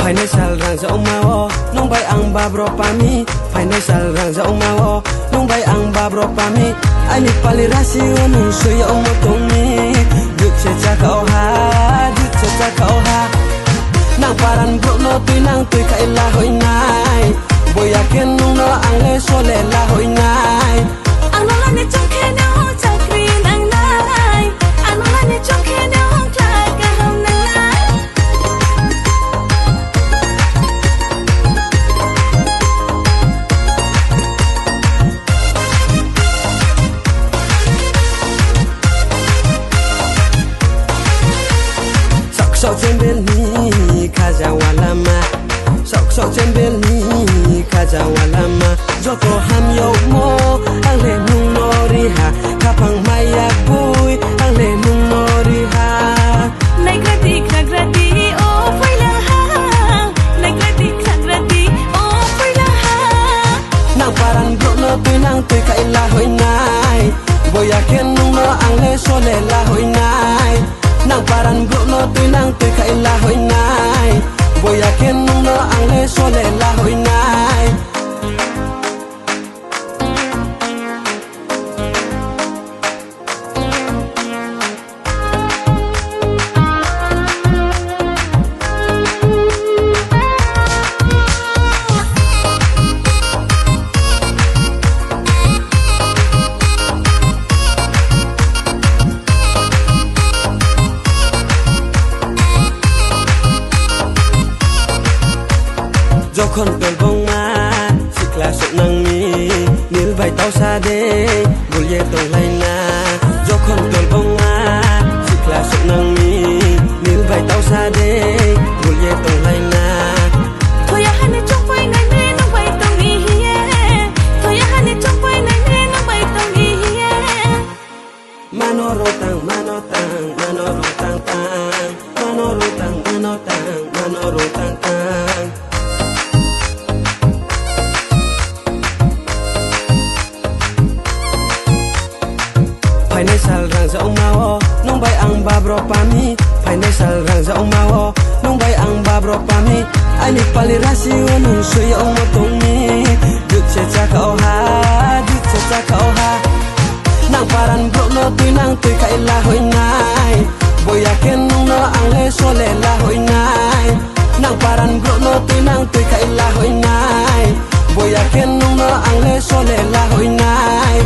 Financial rang za umawo nung bay ang babro pami. Financial rang za umawo nung bay ang babro pami. Ali palirasi nung suya umotomi. Duk se chakao ha, duk se chakao ha. Nang paran bro no tuy nang tuy kaila hoy nai. Boya ken nung no ang le sole la hoy nai. Ang lola ni chong khe na ho chakri nang nai. Ang lola ni chong khe na ho klak ka hom nang nai. Sok chen bel ni kaja walama. Sok chen bel ni kaja walama. Joto ham yo mo ang le nung nori ha. Kapang maya bui ang le nung nori ha. Nai grati o phai la ha. Nai grati o phai la ha. Nang paran bro no tuy nang tuy kaila hoy nai. Boya ken nung no ang le sole la hoy nai. Nang paran bro no tuy nang tuy kaila hoy nai. Boya ken nung no ang le sole la hoy nai. Jokhon tolbong ma sikla sok nang mi nil bai tau sa de bulye tong lai na. Jokhon tolbong ma sikla sok nang mi nil bai tau sa de bulye tong lai na. Thoya hane chong phai nai me nong bai tong ni hiye. Thoya hane chong phai nai me nong bai tong ni hiye. Manoro tang manotang manoro tang tang manoro tang manotang manoro tang tang. Financial rang za umawo nung bay ang babro pami. Financial rang za umawo nung bay ang babro pami. Ali palirasi nung suya umotomi. Duk se chakao ha, duk se chakao ha. Nang paran bro no tuy nang tuy kaila hoy nai. Boya ken nung no ang le sole la hoy nai. Nang paran bro no tuy nang tuy kaila hoy nai. Boya ken nung no ang le sole la hoy nai.